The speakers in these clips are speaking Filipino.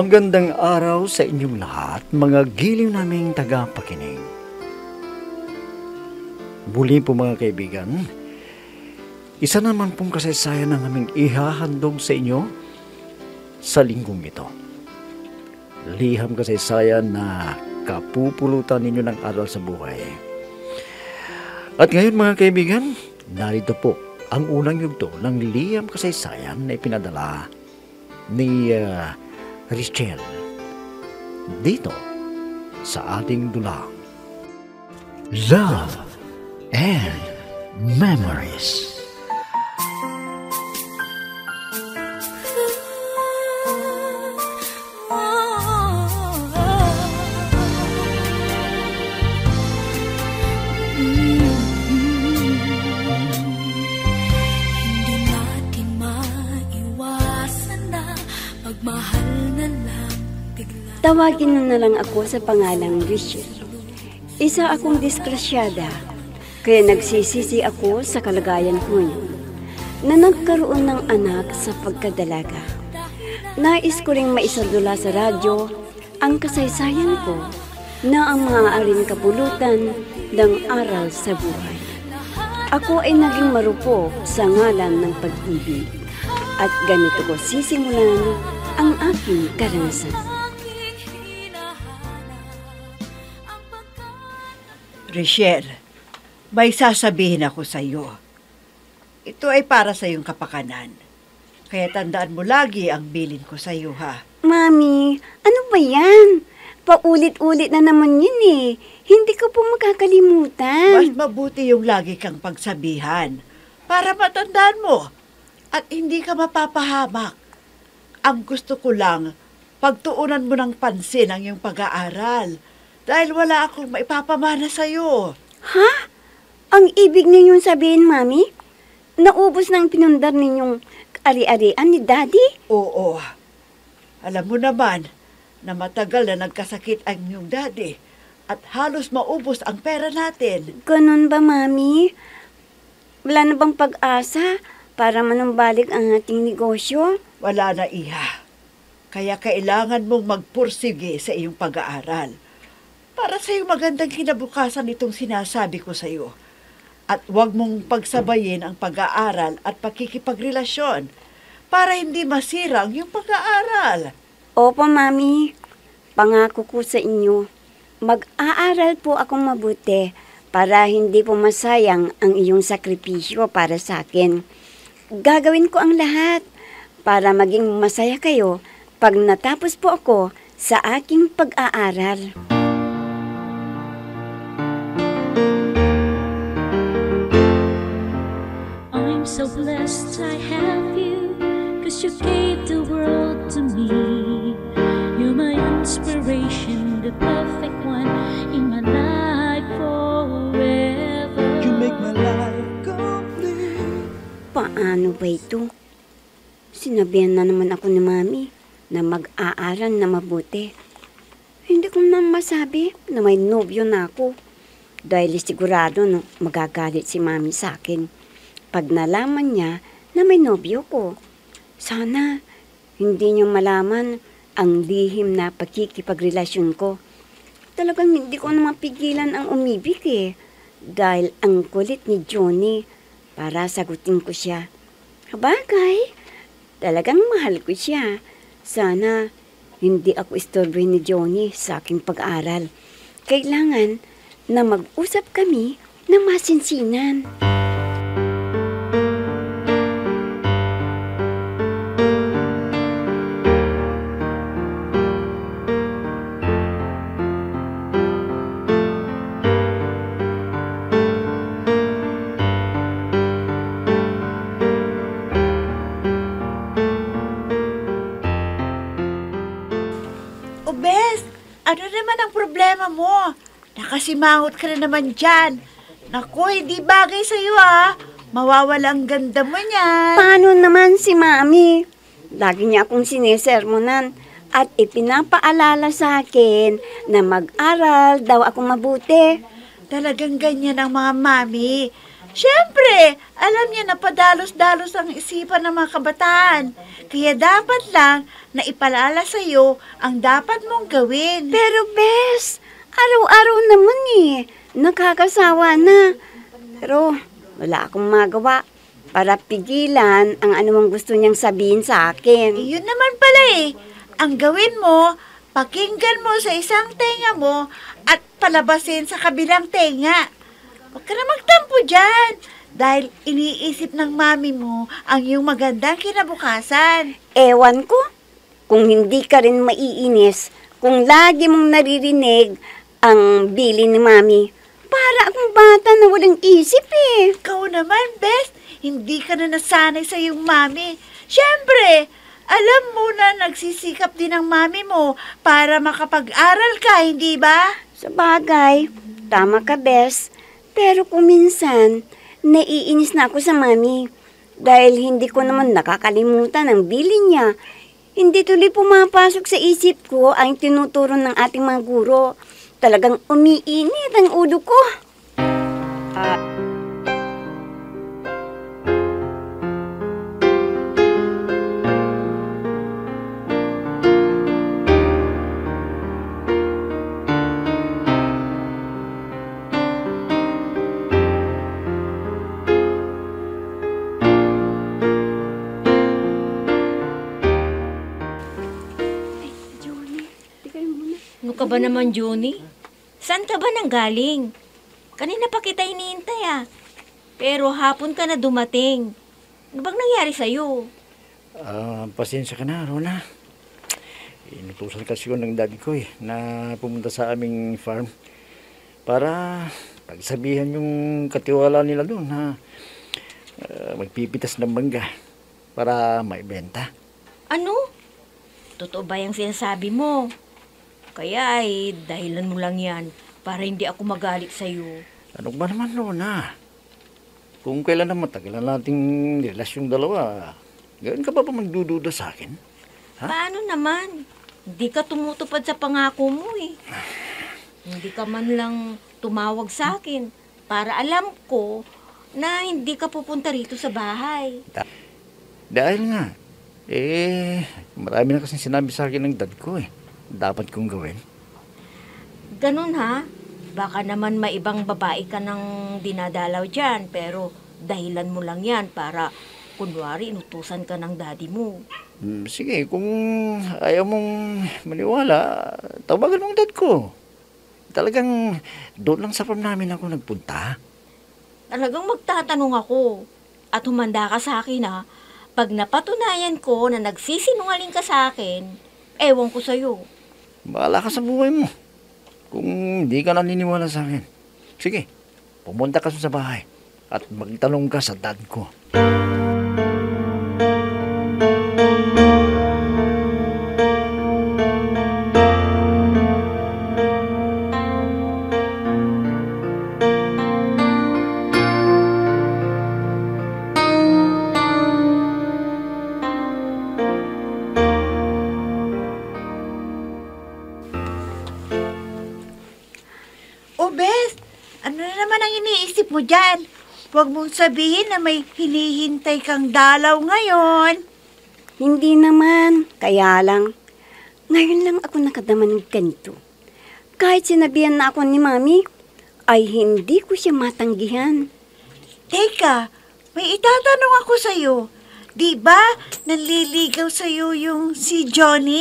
Magandang araw sa inyong lahat, mga giliw naming tagapakinig. Muli po mga kaibigan, isa naman pong kasaysayan ang aming ihahandog sa inyo sa linggong ito. Liham kasaysayan na kapupulutan ninyo ng aral sa buhay. At ngayon mga kaibigan, narito po ang unang yugto ng liham kasaysayan na ipinadala ni Richelle dito sa ating dulang Love and Memories. Tawagin na lang ako sa pangalang Richelle. Isa akong diskrasyada, kaya nagsisisi ako sa kalagayan ko ngayon na nagkaroon ng anak sa pagkadalaga. Nais ko ring maisadula sa radyo ang kasaysayan ko na ang maaaring kapulutan ng aral sa buhay. Ako ay naging marupok sa ngalan ng pag-ibig at ganito ko sisimulan ang aking karanasan. Richelle, may sasabihin ako sa iyo. Ito ay para sa iyong kapakanan. Kaya tandaan mo lagi ang bilin ko sa iyo, ha? Mami, ano ba yan? Paulit-ulit na naman yun eh. Hindi ko po makakalimutan. Mas mabuti yung lagi kang pagsabihan para matandaan mo at hindi ka mapapahamak. Ang gusto ko lang, pagtuunan mo ng pansin ang iyong pag-aaral. Dahil wala akong maipapamana sa'yo. Ha? Ang ibig ninyong sabihin, Mami? Naubos na ang pinundar ninyong ari-arian ni Daddy? Oo. Alam mo naman na matagal na nagkasakit ang iyong daddy at halos maubos ang pera natin. Ganun ba, Mami? Wala na bang pag-asa para manumbalik ang ating negosyo? Wala na, Iha. Kaya kailangan mong magpursige sa iyong pag-aaral. Para sa iyong magandang kinabukasan itong sinasabi ko sa iyo. At huwag mong pagsabayin ang pag-aaral at pakikipagrelasyon para hindi masira ang iyong pag-aaral. Opo, Mami. Pangako ko sa inyo, mag-aaral po akong mabuti para hindi po masayang ang iyong sakripisyo para sa akin. Gagawin ko ang lahat para maging masaya kayo pag natapos po ako sa aking pag-aaral. I'm so blessed I have you, 'cause you gave the world to me. You're my inspiration, the perfect one in my life forever. You make my life complete. Paano ba ito? Sinabihan na naman ako ni Mami na mag-aaral na mabuti. Hindi ko naman masabi na may nobyo na ako. Dahil sigurado no, magagalit si Mami sa akin pag nalaman niya na may nobyo ko. Sana hindi niya malaman ang lihim na pakikipagrelasyon ko. Talagang hindi ko na mapigilan ang umibig eh. Dahil ang kulit ni Johnny para sagutin ko siya. Habagay, talagang mahal ko siya. Sana hindi ako istorbohin ni Johnny sa aking pag-aaral. Kailangan na mag-usap kami na masinsinan. Ano naman ang problema mo? Nakasimangot ka na naman dyan. Naku, hindi bagay sa'yo Mawawala ang ganda mo niyan. Paano naman si Mami? Lagi niya akong sinesermonan at ipinapaalala sa akin na mag-aral daw ako mabuti. Talagang ganyan ang mga mami. Siyempre, alam niya na padalos-dalos ang isipan ng mga kabataan. Kaya dapat lang na ipalala sa'yo ang dapat mong gawin. Pero Bes, araw-araw naman nakakasawa na. Pero wala akong magawa para pigilan ang anumang gusto niyang sabihin sa akin. Yun naman pala Ang gawin mo, pakinggan mo sa isang tenga mo at palabasin sa kabilang tenga. Huwag ka na magtampo dyan dahil iniisip ng mami mo ang iyong magandang kinabukasan. Ewan ko kung hindi ka rin maiinis kung lagi mong naririnig ang bili ni Mami. Para akong bata na walang isip Ikaw naman, Bes, hindi ka na nasanay sa iyong mami. Siyempre, alam mo na nagsisikap din ang mami mo para makapag-aral ka, hindi ba? Sa bagay, tama ka, Bes. Pero kung minsan, naiinis na ako sa Mami. Dahil hindi ko naman nakakalimutan ang bili niya. Hindi tuloy pumapasok sa isip ko ang tinuturo ng ating mga guro. Talagang umiinit ang ulo ko. Ano ka ba naman, Johnny? Saan ka ba nanggaling? Kanina pa kita hinihintay Pero hapon ka na dumating. Ano bang nangyari sa'yo? Pasensya ka na, Rona. Inutusan kasi ko ng daddy ko na pumunta sa aming farm para pagsabihan yung katiwala nila doon na magpipitas ng mangga para maibenta. Ano? Totoo ba yung sinasabi mo? Kaya dahilan mo lang yan para hindi ako magalit sa'yo. Ano ba naman, Rona? Kung kailan na matagal na nating relasyong dalawa, ganoon ka pa magdududa sa akin? Ha? Paano naman? Hindi ka tumutupad sa pangako mo Hindi ka man lang tumawag sa akin para alam ko na hindi ka pupunta rito sa bahay. Dahil nga, marami na kasing sinabi sa akin ng dad ko dapat kong gawin. Ganun Baka naman may ibang babae ka nang dinadalaw dyan, pero dahilan mo lang yan para kunwari inutusan ka ng daddy mo. Sige, kung ayaw mong maniwala, tawagan mong dad ko. Talagang doon lang sa farm namin ako nagpunta. Talagang magtatanong ako at humanda ka sa akin Pag napatunayan ko na nagsisinungaling ka sa akin, ewan ko sa'yo. Bahala ka sa buhay mo. Kung hindi ka naniniwala sa akin, sige, pumunta ka sa bahay at magtanong ka sa dad ko. Bes, ano na naman ang iniisip mo dyan? Huwag mong sabihin na may hinihintay kang dalaw ngayon. Hindi naman, kaya lang. Ngayon lang ako nakadama ng ganito. Kahit sinabihan na ako ni Mami, ay hindi ko siya matanggihan. Teka, may itatanong ako sa'yo. Di ba nanliligaw sa'yo yung si Johnny?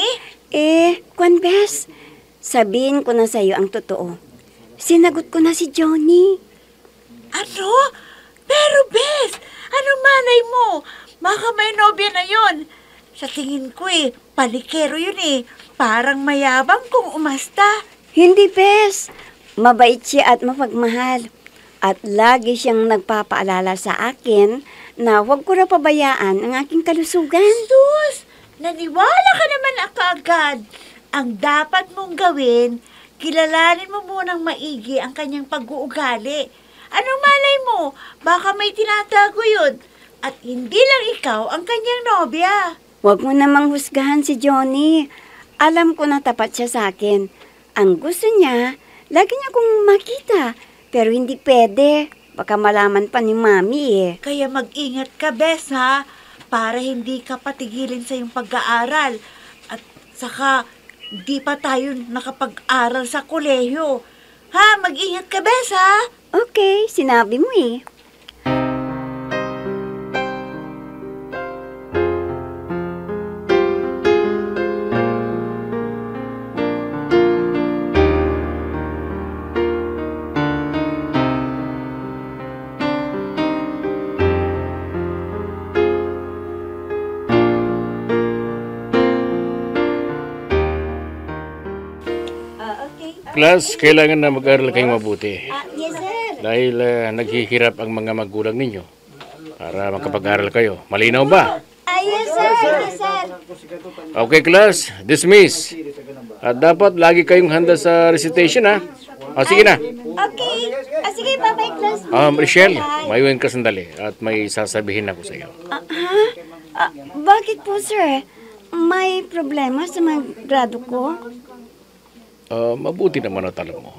Kwan Bes, sabihin ko na sa'yo ang totoo. Sinagot ko na si Johnny. Ano? Pero Bes, anong malay mo? Baka may nobya na yon. Sa tingin ko palikero yun Parang mayabang kung umasta. Hindi Bes, mabait siya at mapagmahal. At lagi siyang nagpapaalala sa akin na huwag ko na pabayaan ang aking kalusugan. Sus, naniwala ka naman agad. Ang dapat mong gawin, kilalanin mo munang maigi ang kanyang pag-uugali. Anong malay mo? Baka may tinatago yun. At hindi lang ikaw ang kanyang nobya. Huwag mo namang husgahan si Johnny. Alam ko na tapat siya sa akin. Ang gusto niya, lagi niya akong makita. Pero hindi pwede Baka malaman pa ni Mami eh. Kaya mag-ingat ka, Bes, ha? Para hindi ka patigilin sa iyong pag-aaral. At saka, di pa tayo nakapag-aral sa kolehiyo. Ha? Mag-ingat ka, Bes, ha? Okay, sinabi mo eh. Class, kailangan na mag-aral kayong mabuti. Yes, sir. Dahil naghihirap ang mga magulang ninyo para makapag-aral kayo. Malinaw ba? Yes, sir. Yes, sir. Okay, class, dismiss. At dapat lagi kayong handa sa recitation, ha? O, sige na. Okay. Sige, bye-bye, class. Michelle, mayuhin ka sandali at may sasabihin ako sa iyo. Bakit po, sir? May problema sa mga grado ko? Mabuti naman at alam mo.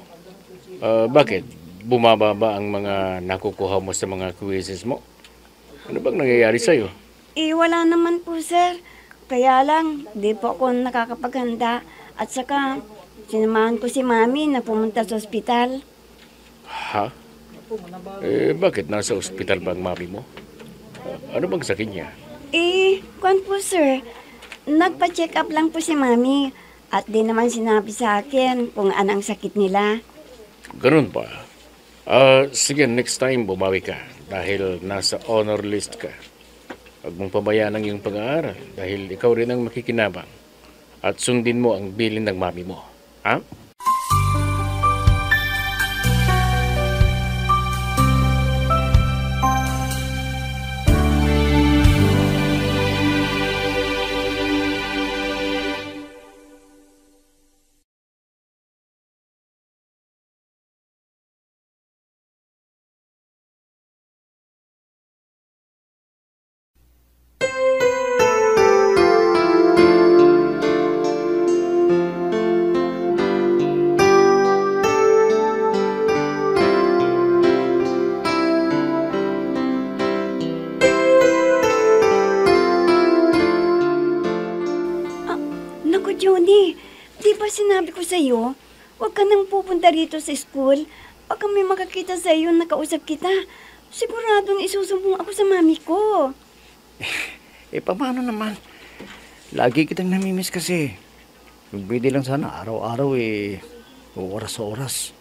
Bakit? Bumaba ba ang mga nakukuha mo sa mga quizzes mo? Ano bang nangyayari sa'yo? Wala naman po, sir. Kaya lang, di po ako nakakapaghanda. At saka, sinamahan ko si Mami na pumunta sa ospital. Ha? Bakit nasa ospital ba ang mami mo? Ano bang sakit niya? Kwan po, sir. Nagpa-check up lang po si Mami. At di naman sinabi sa akin kung anong sakit nila. Ganun ba? Sige, next time bumawi ka dahil nasa honor list ka. Huwag mong pabayaan ang iyong pag-aaral dahil ikaw rin ang makikinabang. At sundin mo ang bilin ng mami mo. Ha? Naku, Johnny, di ba sinabi ko sa'yo, huwag ka nang pupunta rito sa school. Baka may makakita sa'yo na kausap kita. Siguradong isusumbong ako sa mami ko. Paano naman? Lagi kitang namimiss kasi. Kung pwede lang sana, araw-araw oras-oras.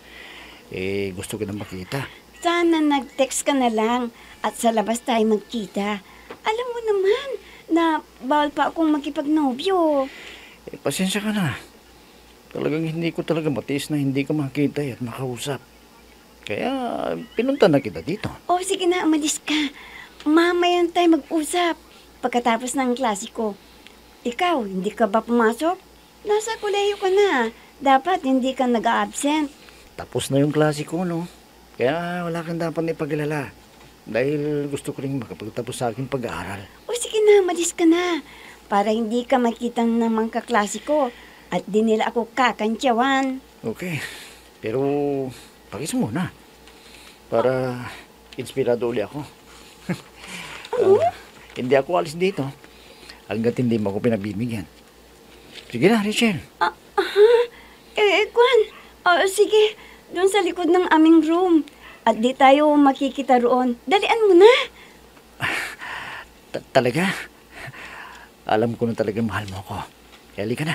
Gusto kitang makita. Sana nag-text ka na lang at sa labas tayo magkita. Alam mo naman na bawal pa akong makipagnobyo. Pasensya ka na. Talagang hindi ko talaga matiis na hindi ka makita at makausap. Kaya pinunta na kita dito. Sige na, umalis ka. Mamaya tayo mag-usap pagkatapos ng klase ko. Ikaw, hindi ka ba pumasok? Nasa kolehiyo ka na. Dapat hindi ka nag-absent. Tapos na yung klase ko, no? Kaya wala kang dapat ipag-alala. Dahil gusto ko rin makapagtapos sa aking pag-aaral. Sige na, umalis ka na. Para hindi ka makita ng mga kaklase ko at di nila ako kakantyawan. Okay. Pero pakis muna. Para inspirado uli ako. Hindi ako alis dito hanggat hindi mo ako pinagbibigyan. Sige na, Rachel. Kwan. Sige, doon sa likod ng aming room. At di tayo makikita roon. Dalian mo na. Talaga? Alam ko na talaga mahal mo ako. Kaya halika na.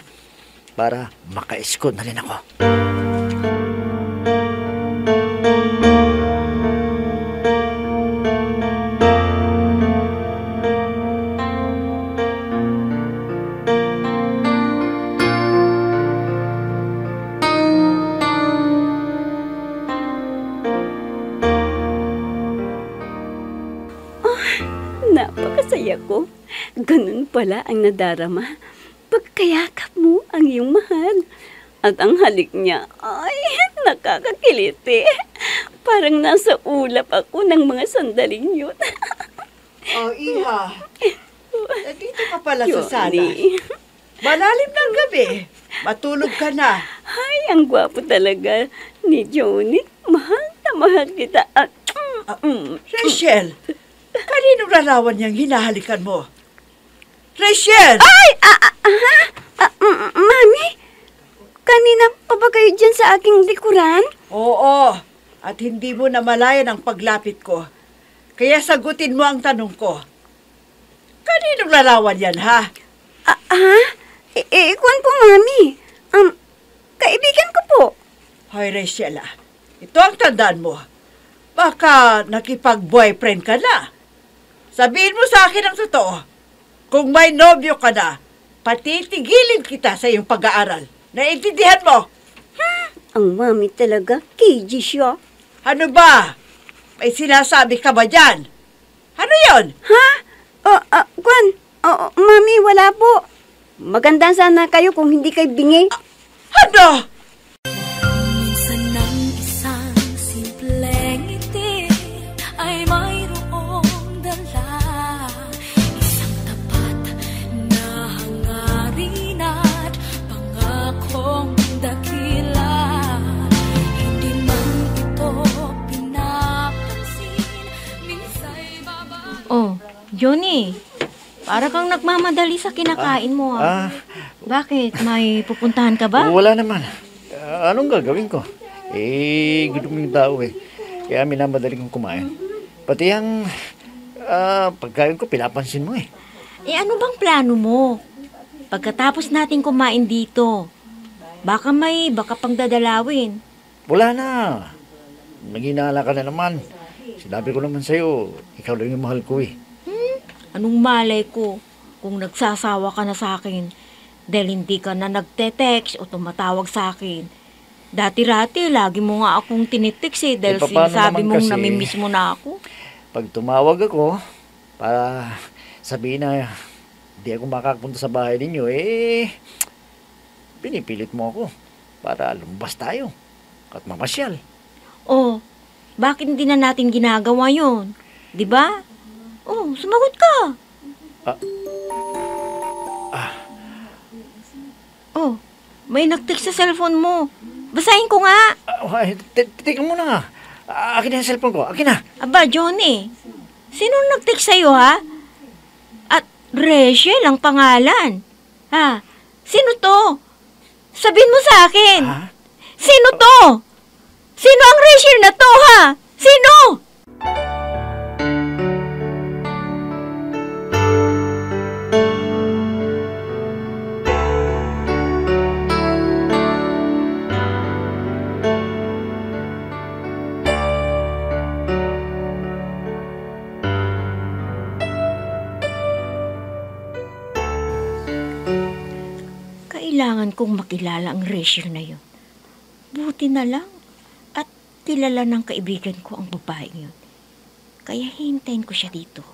Para maka-escort na rin ako. Napakasaya ko. Ganun pala ang nadarama. Pagkayakap mo ang iyong mahal. At ang halik niya, ay, nakakakiliti. Parang nasa ulap ako ng mga sandaling yun. Iha. Dito ka pala sa sala. Johnny. Malalim ng gabi. Matulog ka na. Ay, ang gwapo talaga ni Johnny. Mahal na mahal kita. At Rachel, kaninong larawan niyang hinahalikan mo? Rachel! Mami, kanina pa ba kayo dyan sa aking likuran? Oo, at hindi mo namalayan ang paglapit ko. Kaya sagutin mo ang tanong ko. Kaninong larawan yan, ha? Kwan po, Mami. Kaibigan ko po. Hoy, Rachel, ito ang tandaan mo. Baka nakipag-boyfriend ka na. Sabihin mo sa akin ang totoo. Kung may nobyo ka na, patitigilin kita sa iyong pag-aaral. Naintindihan mo? Ang Mami talaga, KG siya. Ano ba? May sinasabi ka ba dyan? Ano yon? Kwan, Mami, wala po. Maganda sana kayo kung hindi kayo bingi. Ano? Minsan ng isang simpleng ngiti ay mayroong dala, isang tapat na hangarin at pangakong dakila. Hindi man ito pinapansin, minsa'y Oh, Johnny, para kang nagmamadali sa kinakain mo. Bakit? May pupuntahan ka ba? Wala naman. Anong gagawin ko? Gutom yung tao eh. Kaya minamadali kong kumain. Pati ang pagkain ko, pinapansin mo eh. Ano bang plano mo? Pagkatapos natin kumain dito, baka pang dadalawin. Wala na. Naghinala ka na naman. Sinabi ko naman sa'yo, ikaw lang yung mahal ko eh. Anong malay ko kung nagsasawa ka na sa akin dahil hindi ka na nagte-text o tumatawag sa akin. Dati-rati, lagi mo nga akong tinitext dahil paano sinasabi naman mong kasi, namimiss mo na ako. Pag tumawag ako, para sabihin na di ako makakapunta sa bahay ninyo, pinipilit mo ako para lumabas tayo at mamasyal. Oh, bakit hindi na natin ginagawa yon? Di ba? Oh, sumagot ka. Oh, may nag-text sa cellphone mo. Basahin ko nga. Teka muna nga. Akin na yung cellphone ko. Akin na. Aba, Johnny, sino nag-text sa'yo, ha? At Rachel ang pangalan. Ha? Sino to? Sabihin mo sa akin. Ha? Sino to? Sino ang Rachel na to, ha? Sino? Kailangan kong makilala ang Rachel na yun. Buti na lang at kilala ng kaibigan ko ang babaeng yun. Kaya hintayin ko siya dito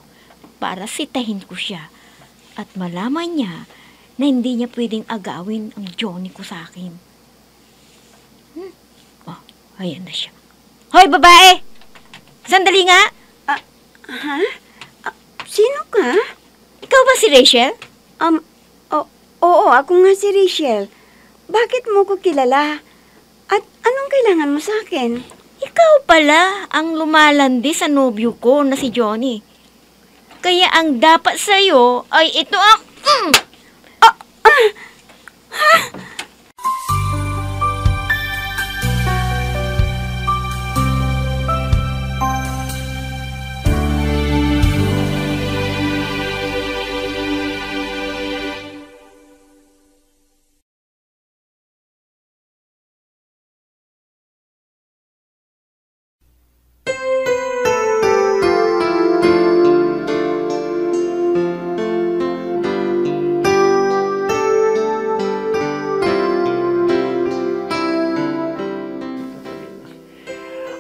para sitahin ko siya at malaman niya na hindi niya pwedeng agawin ang Johnny ko sa akin. Oh, ayan na siya. Hoy, babae! Sandali nga! Sino ka? Ikaw ba si Rachel? Oo, ako nga si Rachel. Bakit mo ko kilala? At anong kailangan mo sa akin? Ikaw pala ang lumalandi sa nobyo ko na si Johnny. Kaya ang dapat sa'yo ay ito ang...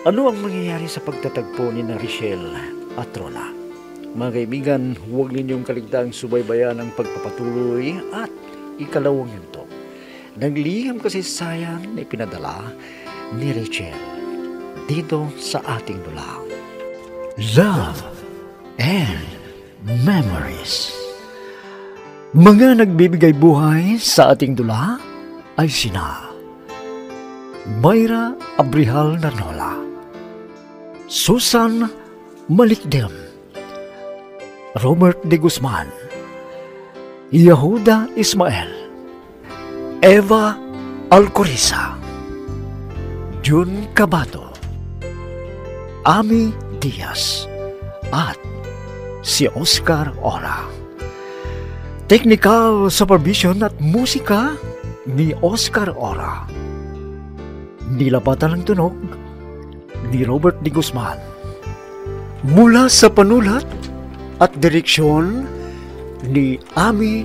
Ano ang mangyayari sa pagtatagpo ni na Rachel at Rona? Mga kaibigan, huwag ninyong kaligtaang subaybayan ang pagpapatuloy at ikalawang yunto. Nagliham kasi sayan na ipinadala ni Rachel dito sa ating dulang. Love and Memories. Mga nagbibigay buhay sa ating dula ay sina Mayra Abrihal Narnola, Susan Malikdem, Robert de Guzman, Yehuda Ismael, Eva Alcoriza, Jun Cabato, Ami Diaz, at si Oscar Ora. Technical supervision at musika ni Oscar Ora. Nilapatan ng tunog ni Robert de Guzman. Mula sa panulat at direksyon ni Ami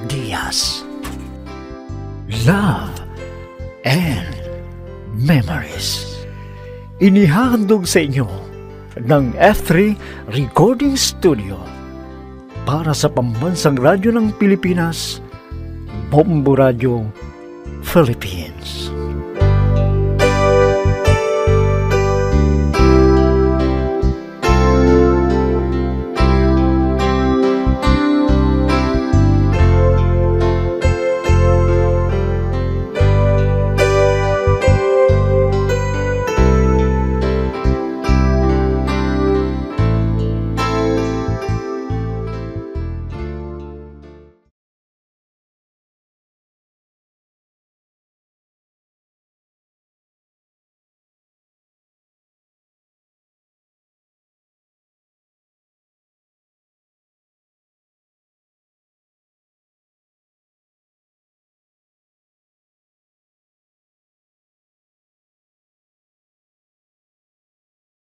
Diaz. Love and Memories. Inihahandog sa inyo ng F3 Recording Studio para sa Pambansang Radyo ng Pilipinas, Bombo Radio, Philippines.